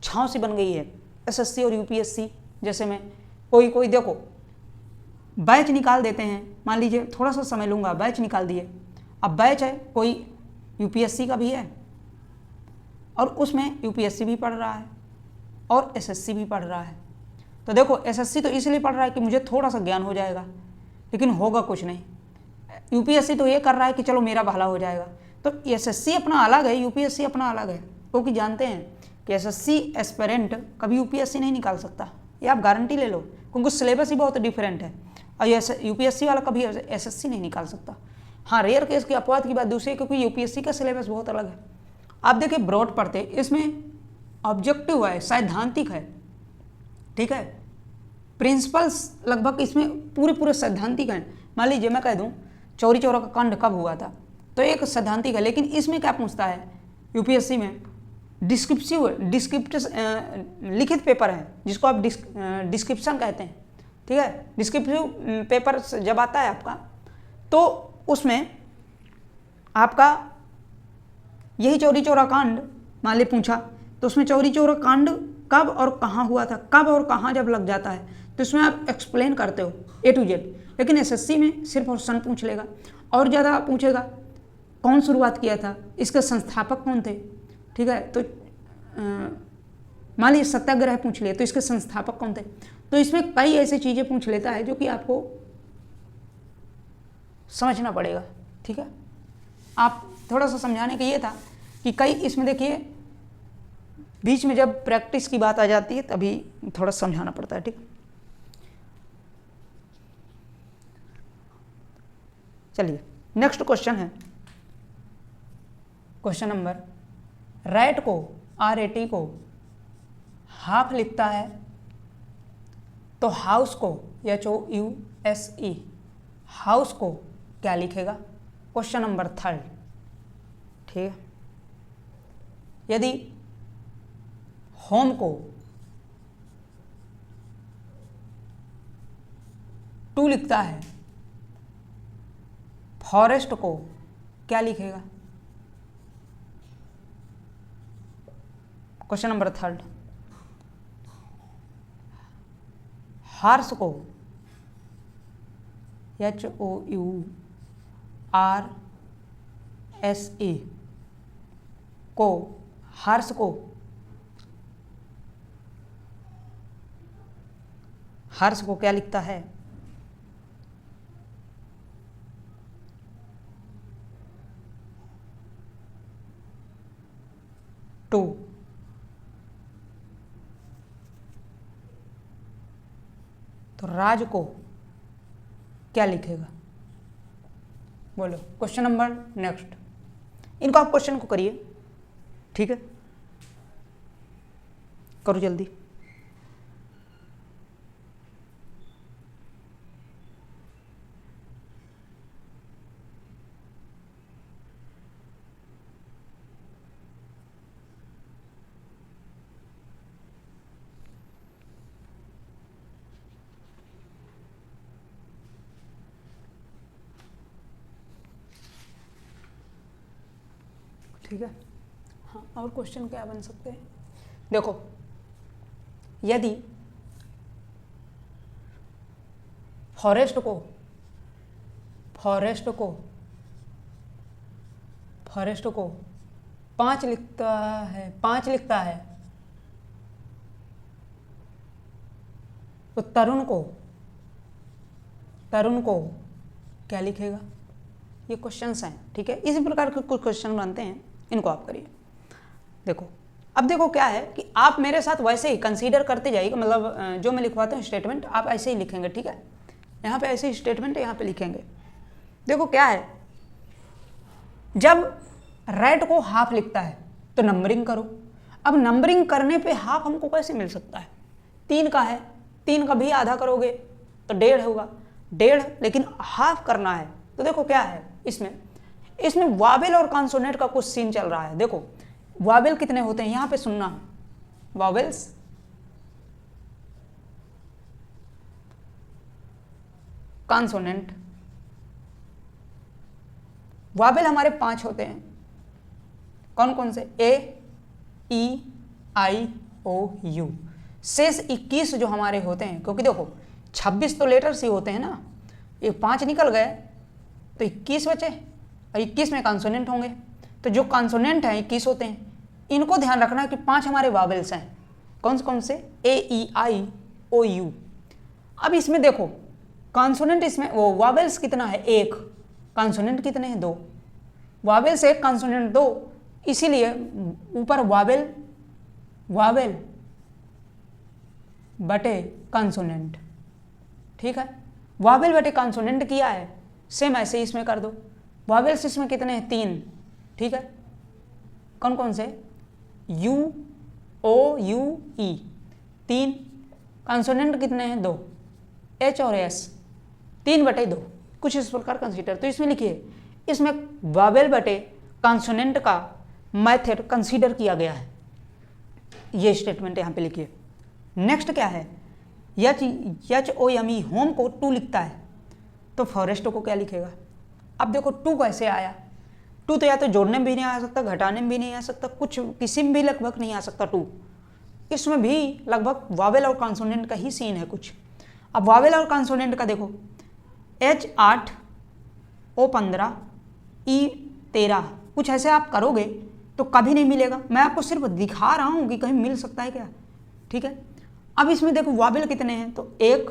छाँव सी बन गई है SSC और UPSC जैसे में। कोई देखो बैच निकाल देते हैं, मान लीजिए थोड़ा सा समय लूँगा, बैच निकाल दिए, अब बैच है कोई UPSC का भी है और उसमें UPSC भी पढ़ रहा है और SSC भी पढ़ रहा है। तो देखो SSC तो इसलिए पढ़ रहा है कि मुझे थोड़ा सा ज्ञान हो जाएगा, लेकिन होगा कुछ नहीं। UPSC तो ये कर रहा है कि चलो मेरा भला हो जाएगा। तो SSC अपना अलग है, UPSC अपना अलग है, क्योंकि जानते हैं कि SSC एस्पिरेंट कभी UPSC नहीं निकाल सकता, ये आप गारंटी ले लो, क्योंकि सिलेबस ही बहुत डिफरेंट है। और ये UPSC वाला कभी SSC नहीं निकाल सकता। हाँ, रेयर केस की अपवाद की बात दूसरी, क्योंकि UPSC का सिलेबस बहुत अलग है। आप देखिए ब्रॉड पढ़ते, इसमें ऑब्जेक्टिव है, सैद्धांतिक है। ठीक है, प्रिंसिपल्स लगभग इसमें पूरे सैद्धांतिक हैं। मान लीजिए मैं कह दूं चौरी चौरा का कांड कब हुआ था, तो एक सैद्धांतिक है, लेकिन इसमें क्या पूछता है UPSC में, डिस्क्रिप्टिव लिखित पेपर है जिसको आप डिस्क्रिप्शन कहते हैं। ठीक है, डिस्क्रिप्टिव पेपर जब आता है आपका, तो उसमें आपका यही चौरी चौरा कांड मान ली पूछा, तो उसमें चौरी चौरा कांड कब और कहाँ हुआ था, कब और कहाँ जब लग जाता है, तो इसमें आप एक्सप्लेन करते हो A to Z। लेकिन SSC में सिर्फ और सन पूछ लेगा, और ज़्यादा पूछेगा कौन शुरुआत किया था, इसके संस्थापक कौन थे। ठीक है, तो मान लीजिए सत्याग्रह पूछ लिए, तो इसके संस्थापक कौन थे। तो इसमें कई ऐसी चीज़ें पूछ लेता है जो कि आपको समझना पड़ेगा। ठीक है, आप थोड़ा सा समझाने का ये था कि कई इसमें देखिए बीच में जब प्रैक्टिस की बात आ जाती है तभी थोड़ा समझाना पड़ता है। ठीक, चलिए नेक्स्ट क्वेश्चन है, क्वेश्चन नंबर, रैट को RAT को हाफ लिखता है तो हाउस को HOUSE हाउस को क्या लिखेगा? क्वेश्चन नंबर 3, ठीक है। यदि होम को 2 लिखता है, फॉरेस्ट को क्या लिखेगा? क्वेश्चन नंबर 3, हॉर्स को HOURSE को हॉर्स को क्या लिखता है? टू। तो राज को क्या लिखेगा? बोलो। क्वेश्चन नंबर नेक्स्ट, इनको आप क्वेश्चन को करिए, ठीक है, करो जल्दी। ठीक है, हाँ, और क्वेश्चन क्या बन सकते हैं? देखो, यदि फॉरेस्ट को 5 लिखता है तो तरुण को क्या लिखेगा? ये क्वेश्चंस हैं, ठीक है। इसी प्रकार के कुछ क्वेश्चन बनते हैं, इनको आप करिए। देखो, अब देखो क्या है कि आप मेरे साथ वैसे ही कंसीडर करते जाइएगा, मतलब जो मैं लिखवाता हूँ स्टेटमेंट आप ऐसे ही लिखेंगे, ठीक है। यहाँ पे ऐसे ही स्टेटमेंट यहाँ पे लिखेंगे। देखो क्या है, जब रैट को हाफ लिखता है तो नंबरिंग करो। अब नंबरिंग करने पे हाफ हमको कैसे मिल सकता है? 3 का है, 3 का भी आधा करोगे तो 1.5 होगा, 1.5, लेकिन हाफ करना है तो देखो क्या है, इसमें वावेल और कॉन्सोनेंट का कुछ सीन चल रहा है। देखो वावेल कितने होते हैं, यहां पे सुनना, वावेल्स कॉन्सोनेंट, वावेल हमारे 5 होते हैं। कौन कौन से? A, E, I, O, U। शेष 21 जो हमारे होते हैं, क्योंकि देखो 26 तो लेटर्स ही होते हैं ना, ये 5 निकल गए तो 21 बचे, और 21 में कॉन्सोनेंट होंगे। तो जो कॉन्सोनेंट हैं 21 होते हैं, इनको ध्यान रखना है कि 5 हमारे वावेल्स हैं। कौन से? A, E, I, O, U। अब इसमें देखो कॉन्सोनेंट, इसमें वो वावेल्स कितना है? 1, कॉन्सोनेंट कितने हैं? 2। वावेल्स 1, कॉन्सोनेंट 2, इसीलिए ऊपर वावेल बटे कॉन्सोनेंट, ठीक है। वावेल बटे कॉन्सोनेंट किया है, सेम ऐसे ही इसमें कर दो। वावेल्स इसमें कितने हैं? 3, ठीक है। कौन कौन से? U, O, U, E 3। Consonant कितने हैं? 2, H और S 3/2, कुछ इस प्रकार कंसीडर। तो इसमें लिखिए, इसमें वावेल बटे कॉन्सोनेंट का मेथड कंसीडर किया गया है, ये स्टेटमेंट यहाँ पे लिखिए। नेक्स्ट क्या है? HOME होम को 2 लिखता है तो फॉरेस्ट को क्या लिखेगा? अब देखो 2 कैसे आया? 2 तो या तो जोड़ने में भी नहीं आ सकता, घटाने में भी नहीं आ सकता, कुछ किसी में भी लगभग नहीं आ सकता 2। इसमें भी लगभग वावेल और कॉन्सोनेंट का ही सीन है कुछ। अब वावेल और कॉन्सोनेंट का देखो, H8, O15, E13, कुछ ऐसे आप करोगे तो कभी नहीं मिलेगा। मैं आपको सिर्फ दिखा रहा हूँ कि कहीं मिल सकता है क्या, ठीक है। अब इसमें देखो वावेल कितने हैं, तो 1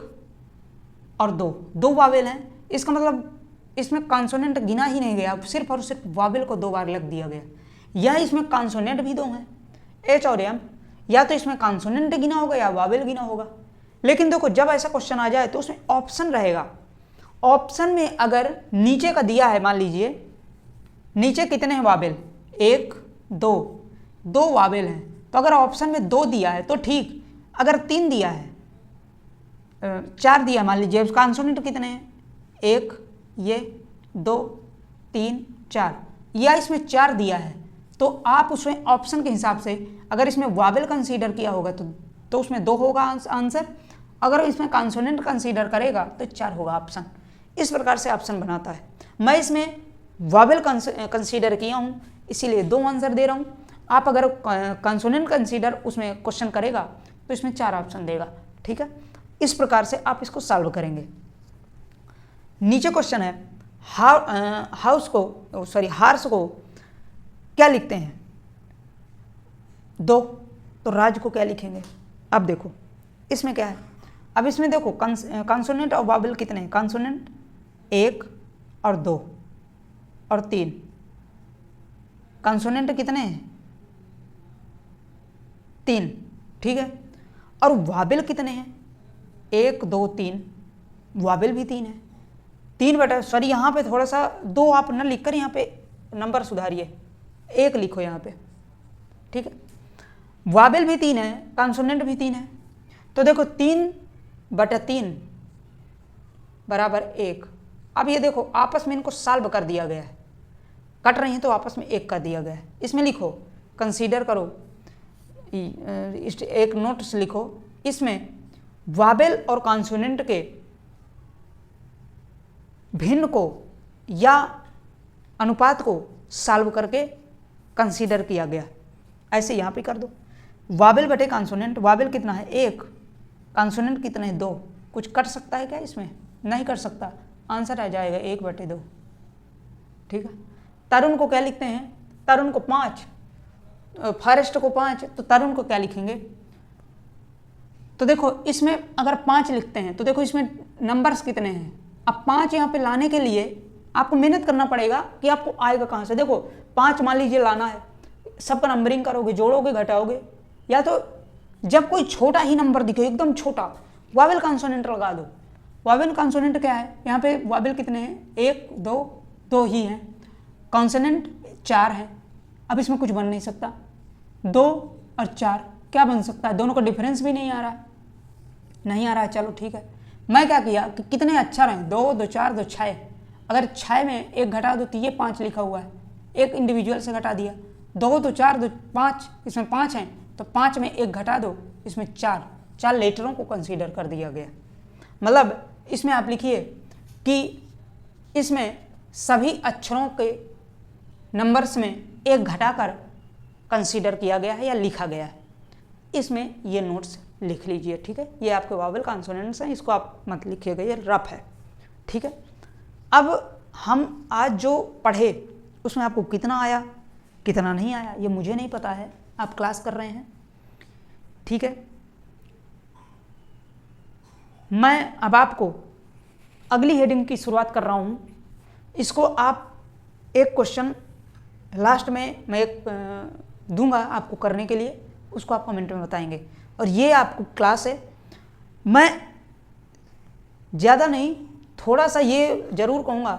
और 2 वावेल हैं। इसका मतलब इसमें कॉन्सोनेंट गिना ही नहीं गया, सिर्फ और सिर्फ वावेल को 2 बार लग दिया गया। या इसमें कॉन्सोनेंट भी 2 हैं, H और M, या तो इसमें कॉन्सोनेंट गिना होगा या वावेल गिना होगा। लेकिन देखो जब ऐसा क्वेश्चन आ जाए तो उसमें ऑप्शन रहेगा, ऑप्शन में अगर नीचे का दिया है, मान लीजिए नीचे कितने हैं वावेल, 1 2 वावेल हैं, तो अगर ऑप्शन में 2 दिया है तो ठीक, अगर 3 दिया है 4 दिया मान लीजिए, उसका कॉन्सोनेंट कितने हैं, 1 ये 2 3 4, या इसमें 4 दिया है तो आप उसमें ऑप्शन के हिसाब से अगर इसमें वावेल कंसीडर किया होगा तो उसमें 2 होगा आंसर, अगर इसमें कॉन्सोनेंट कंसीडर करेगा तो 4 होगा ऑप्शन। इस प्रकार से ऑप्शन बनाता है। मैं इसमें वावेल कंसीडर किया हूँ इसीलिए 2 आंसर दे रहा हूँ। आप अगर कॉन्सोनेंट कंसीडर उसमें क्वेश्चन करेगा तो इसमें 4 ऑप्शन देगा। ठीक है, इस प्रकार से आप इसको सॉल्व करेंगे। नीचे क्वेश्चन है हार्स को क्या लिखते हैं, 2, तो राज को क्या लिखेंगे। अब देखो इसमें क्या है, अब इसमें देखो कॉन्सोनेंट और वावेल कितने हैं, कॉन्सोनेंट 1 और 2 और 3, कॉन्सोनेंट कितने हैं 3, ठीक है, और वावेल कितने हैं 1 2 3, वावेल भी 3 है। 3 बटा सॉरी यहाँ पे थोड़ा सा 2 आप न लिखकर यहाँ पे नंबर सुधारिए, 1 लिखो यहाँ पे, ठीक है। वावेल भी 3 है, कॉन्सोनेंट भी 3 है, तो देखो 3 बटा 3 बराबर 1। अब ये देखो आपस में इनको सॉल्व कर दिया गया है, कट रही हैं तो आपस में 1 कर दिया गया है। इसमें लिखो, कंसीडर करो, एक नोट्स लिखो, इसमें वावेल और कॉन्सोनेंट के भिन्न को या अनुपात को सॉल्व करके कंसीडर किया गया। ऐसे यहाँ पे कर दो, वावेल बटे कॉन्सोनेंट, वावेल कितना है 1, कॉन्सोनेंट कितने हैं 2, कुछ कट सकता है क्या इसमें, नहीं कर सकता, आंसर आ जाएगा 1 बटे 2। ठीक है, तरुण को क्या लिखते हैं, तरुण को 5, फॉरेस्ट को 5, तो तरुण को क्या लिखेंगे, तो देखो इसमें अगर 5 लिखते हैं तो देखो इसमें नंबर्स कितने हैं। अब 5 यहाँ पे लाने के लिए आपको मेहनत करना पड़ेगा कि आपको आएगा कहाँ से। देखो 5 मान लीजिए लाना है, सबका नंबरिंग करोगे, जोड़ोगे घटाओगे, या तो जब कोई छोटा ही नंबर दिखे एकदम छोटा, वावेल कॉन्सोनेंट लगा दो। वावेल कॉन्सोनेंट क्या है, यहाँ पे वावेल कितने हैं 1 2 ही हैं, कॉन्सोनेंट 4 है। अब इसमें कुछ बन नहीं सकता, 2 और 4 क्या बन सकता है, दोनों का डिफरेंस भी नहीं आ रहा है, चलो ठीक है। मैं क्या किया कि कितने अच्छा रहे, 2 2 4 2 6, अगर 6 में 1 घटा दो तो ये 5 लिखा हुआ है, एक इंडिविजुअल से घटा दिया, 2 2 4 2 5, इसमें 5 हैं तो 5 में 1 घटा दो, इसमें 4 लेटरों को कंसीडर कर दिया गया। मतलब इसमें आप लिखिए कि इसमें सभी अक्षरों के नंबर्स में 1 घटाकर कंसीडर किया गया है या लिखा गया है। इसमें ये नोट्स लिख लीजिए, ठीक है। ये आपके वावेल कॉन्सोनेंट्स हैं, इसको आप मत लिखिएगा, ये रफ है, ठीक है। अब हम आज जो पढ़े उसमें आपको कितना आया कितना नहीं आया ये मुझे नहीं पता है, आप क्लास कर रहे हैं, ठीक है। मैं अब आपको अगली हेडिंग की शुरुआत कर रहा हूँ। इसको आप एक क्वेश्चन लास्ट में मैं एक दूंगा आपको करने के लिए, उसको आप कमेंट में बताएंगे। और ये आपको क्लास है, मैं ज़्यादा नहीं थोड़ा सा ये ज़रूर कहूँगा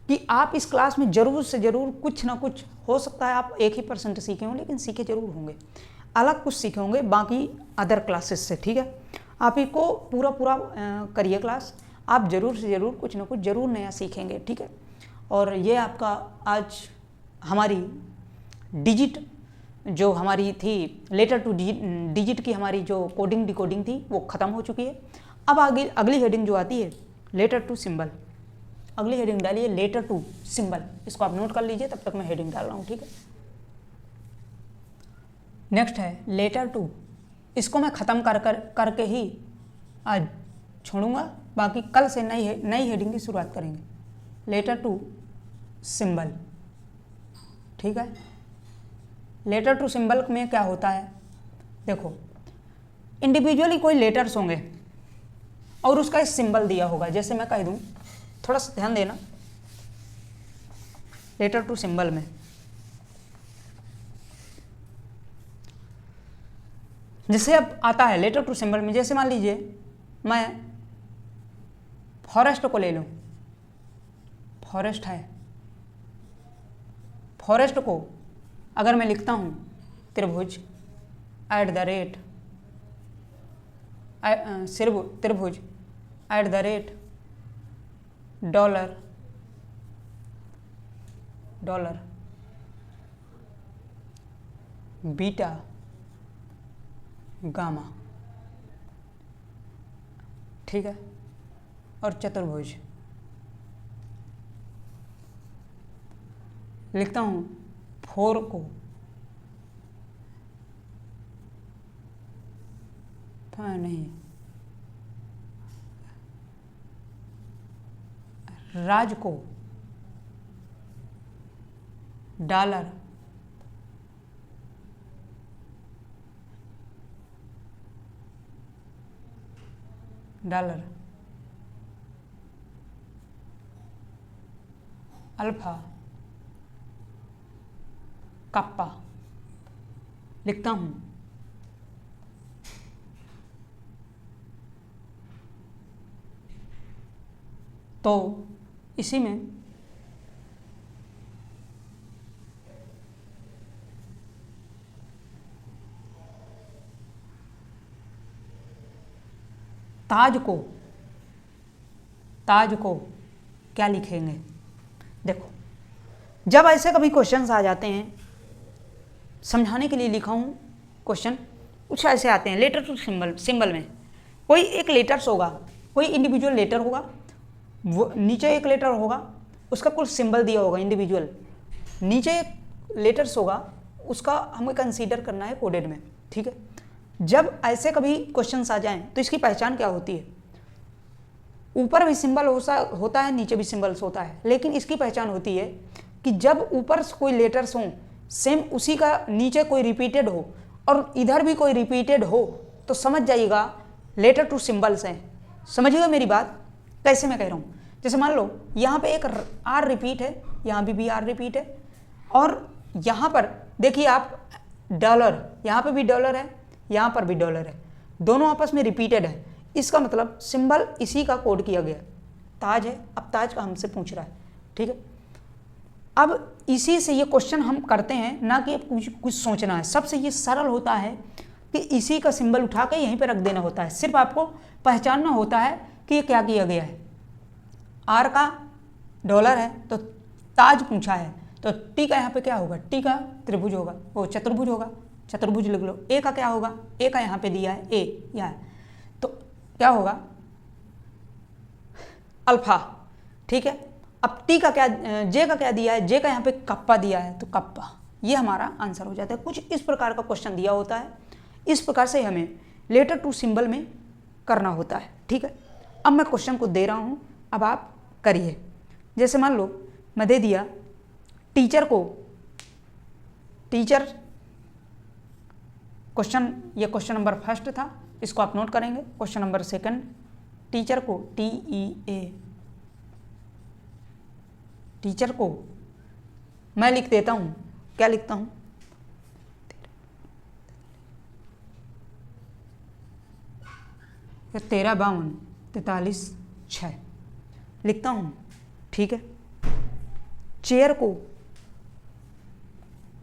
कि आप इस क्लास में ज़रूर से ज़रूर कुछ ना कुछ, हो सकता है आप 1% सीखे हों लेकिन सीखे ज़रूर होंगे, अलग कुछ सीखे होंगे बाकी अदर क्लासेस से, ठीक है। आप ही को पूरा करिए क्लास, आप ज़रूर से ज़रूर कुछ ना कुछ ज़रूर नया सीखेंगे, ठीक है। और ये आपका आज हमारी डिजिट जो हमारी थी लेटर टू डिजिट की हमारी जो कोडिंग डिकोडिंग थी वो ख़त्म हो चुकी है। अब आगे अगली हेडिंग जो आती है लेटर टू सिंबल, अगली हेडिंग डालिए लेटर टू सिंबल, इसको आप नोट कर लीजिए, तब तक मैं हेडिंग डाल रहा हूँ, ठीक है। नेक्स्ट है लेटर टू, इसको मैं ख़त्म करके ही आज छोड़ूंगा, बाकी कल से नई हेडिंग की शुरुआत करेंगे। लेटर टू सिंबल, ठीक है। लेटर टू सिंबल में क्या होता है, देखो इंडिविजुअली कोई लेटर्स होंगे और उसका एक सिंबल दिया होगा, जैसे मैं कह दूं, थोड़ा सा ध्यान देना। लेटर टू सिंबल में जैसे अब आता है लेटर टू सिंबल में, जैसे मान लीजिए मैं फॉरेस्ट को ले लूं, फॉरेस्ट है, फॉरेस्ट को अगर मैं लिखता हूँ त्रिभुज त्रिभुज $, बीटा गामा, ठीक है, और चतुर्भुज लिखता हूँ 4 को नहीं, राज को $, अल्फा कप्पा लिखता हूं। तो इसी में ताज को क्या लिखेंगे? देखो, जब ऐसे कभी क्वेश्चंस आ जाते हैं, समझाने के लिए लिखा हूं क्वेश्चन, कुछ ऐसे आते हैं लेटर टू सिंबल में कोई एक लेटर्स होगा, कोई इंडिविजुअल लेटर होगा, वो नीचे एक लेटर होगा, उसका कुछ सिंबल दिया होगा इंडिविजुअल, नीचे एक लेटर्स होगा, उसका हमें कंसीडर करना है कोडेड में, ठीक है। जब ऐसे कभी क्वेश्चंस आ जाएं तो इसकी पहचान क्या होती है? ऊपर भी सिंबल होता है, नीचे भी सिंबल्स होता है, लेकिन इसकी पहचान होती है कि जब ऊपर कोई लेटर्स हों, सेम उसी का नीचे कोई रिपीटेड हो और इधर भी कोई रिपीटेड हो, तो समझ जाइएगा लेटर टू सिंबल्स हैं। समझिएगा मेरी बात, कैसे मैं कह रहा हूँ? जैसे मान लो यहाँ पे एक आर रिपीट है, यहाँ भी आर रिपीट है, और यहाँ पर देखिए आप डॉलर, यहाँ पे भी डॉलर है, यहाँ पर भी डॉलर है, दोनों आपस में रिपीटेड है। इसका मतलब सिंबल इसी का कोड किया गया। ताज है, अब ताज का हमसे पूछ रहा है, ठीक है। अब इसी से ये क्वेश्चन हम करते हैं, ना कि कुछ सोचना है। सबसे ये सरल होता है कि इसी का सिंबल उठा के यहीं पे रख देना होता है। सिर्फ आपको पहचानना होता है कि ये क्या किया गया है। आर का डॉलर है तो ताज पूछा है, तो टी का यहाँ पे क्या होगा? टी का त्रिभुज होगा, वो चतुर्भुज होगा, चतुर्भुज लिख लो। ए का क्या होगा? ए का यहाँ पे दिया है, ए यहाँ है, तो क्या होगा? अल्फा, ठीक है। अब टी का क्या, जे का क्या दिया है? जे का यहाँ पे कप्पा दिया है, तो कप्पा, ये हमारा आंसर हो जाता है। कुछ इस प्रकार का क्वेश्चन दिया होता है, इस प्रकार से हमें लेटर टू सिंबल में करना होता है, ठीक है। अब मैं क्वेश्चन को दे रहा हूँ, अब आप करिए। जैसे मान लो मैं दे दिया टीचर को, टीचर क्वेश्चन, ये क्वेश्चन नंबर फर्स्ट था, इसको आप नोट करेंगे। क्वेश्चन नंबर सेकंड, टीचर को TEA, टीचर को मैं लिख देता हूं, क्या लिखता हूं? 13 52 43 6 लिखता हूं, ठीक है। चेयर को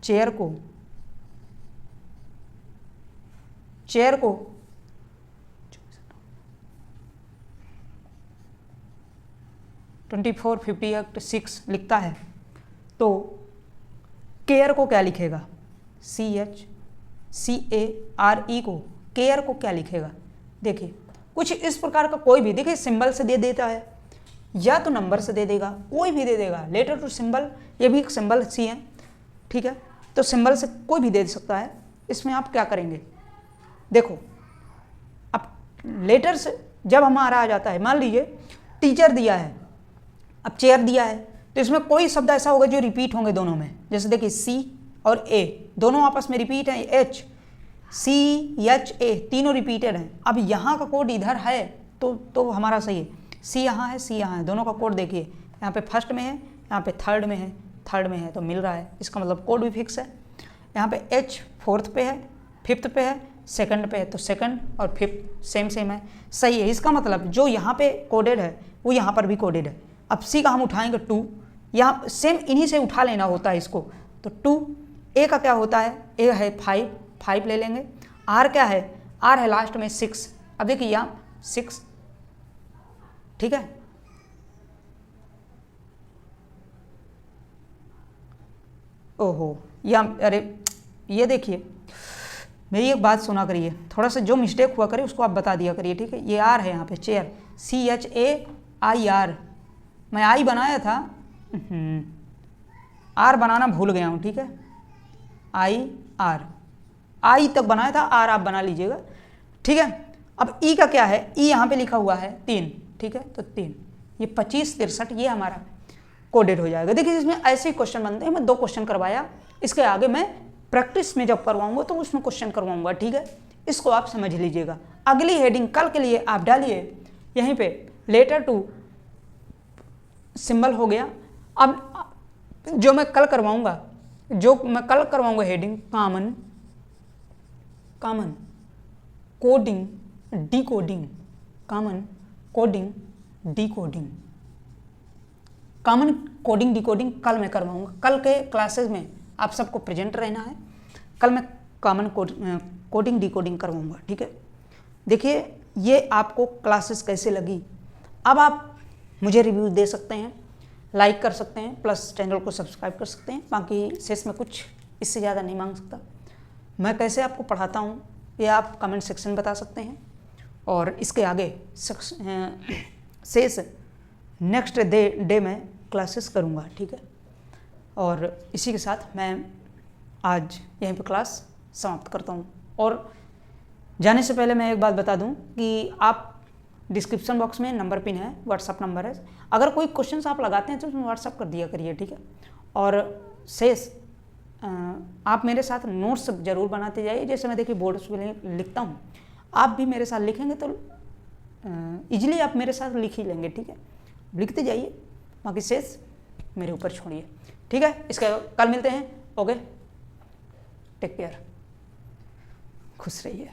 24 56 लिखता है, तो केयर को क्या लिखेगा? CHCARE को, केयर को क्या लिखेगा? देखिए कुछ इस प्रकार का कोई भी, देखिए सिंबल से दे देता है या तो नंबर से दे देगा, कोई भी दे देगा। लेटर टू सिंबल, ये भी एक सिंबल सी है, ठीक है, तो सिंबल से कोई भी दे सकता है। इसमें आप क्या करेंगे? देखो अब लेटर से जब हमारा आ जाता है, मान लीजिए टीचर दिया है, अब चेयर दिया है, तो इसमें कोई शब्द ऐसा होगा जो रिपीट होंगे दोनों में। जैसे देखिए C और A दोनों आपस में रिपीट हैं, CHA तीनों रिपीटेड हैं। अब यहाँ का कोड इधर है तो हमारा सही है। C यहाँ है, C यहाँ है, दोनों का कोड देखिए, यहाँ पे फर्स्ट में है, यहाँ पे थर्ड में है, तो मिल रहा है। इसका मतलब कोड भी फिक्स है। यहाँ पे H फोर्थ पे है, फिफ्थ पे है, सेकंड पे है, तो सेकंड और फिफ्थ सेम है, सही है। इसका मतलब जो यहाँ पे कोडेड है वो यहाँ पर भी कोडेड है। अब सी का हम उठाएंगे 2, यहाँ सेम इन्हीं से उठा लेना होता है इसको। तो 2, ए का क्या होता है, ए है 5 ले लेंगे। आर क्या है, आर है लास्ट में 6। अब देखिए यहाँ 6, ठीक है। ओहो अरे ये देखिए, मेरी एक बात सुना करिए, थोड़ा सा जो मिस्टेक हुआ करे उसको आप बता दिया करिए, ठीक है। ये आर है यहाँ पे चेयर, CHAIR, मैं आई बनाया था, आर बनाना भूल गया हूँ, ठीक है। आई तक बनाया था, आर आप बना लीजिएगा, ठीक है। अब ई का क्या है, ई यहाँ पे लिखा हुआ है 3, ठीक है। तो 3, ये 25 63 ये हमारा कोडेड हो जाएगा। देखिए इसमें ऐसे ही क्वेश्चन बनते हैं, मैं 2 क्वेश्चन करवाया, इसके आगे मैं प्रैक्टिस में जब करवाऊंगा तो उसमें क्वेश्चन करवाऊंगा, ठीक है। इसको आप समझ लीजिएगा। अगली हेडिंग कल के लिए आप डालिए यहीं पे, लेटर टू सिंबल हो गया। अब जो मैं कल करवाऊंगा heading common coding decoding, common coding decoding कल मैं करवाऊंगा। कल के क्लासेस में आप सबको प्रेजेंट रहना है, कल मैं कॉमन कोडिंग डिकोडिंग करवाऊंगा, ठीक है। देखिए ये आपको क्लासेस कैसे लगी, अब आप मुझे रिव्यू दे सकते हैं, लाइक कर सकते हैं, प्लस चैनल को सब्सक्राइब कर सकते हैं। बाकी शेष में कुछ इससे ज़्यादा नहीं मांग सकता। मैं कैसे आपको पढ़ाता हूँ ये आप कमेंट सेक्शन बता सकते हैं, और इसके आगे शेष नेक्स्ट डे में क्लासेस करूँगा, ठीक है। और इसी के साथ मैं आज यहीं पर क्लास समाप्त करता हूँ। और जाने से पहले मैं एक बात बता दूँ कि आप डिस्क्रिप्शन बॉक्स में नंबर पिन है, व्हाट्सअप नंबर है, अगर कोई क्वेश्चंस आप लगाते हैं तो उसमें व्हाट्सअप कर दिया करिए, ठीक है। और शेष आप मेरे साथ नोट्स ज़रूर बनाते जाइए, जैसे मैं देखिए बोर्ड पे लिखता हूँ, आप भी मेरे साथ लिखेंगे तो इजीली आप मेरे साथ लिख ही लेंगे, ठीक है। लिखते जाइए, बाकी शेष मेरे ऊपर छोड़िए, ठीक है। इसका कल मिलते हैं, ओके, टेक केयर, खुश रहिए।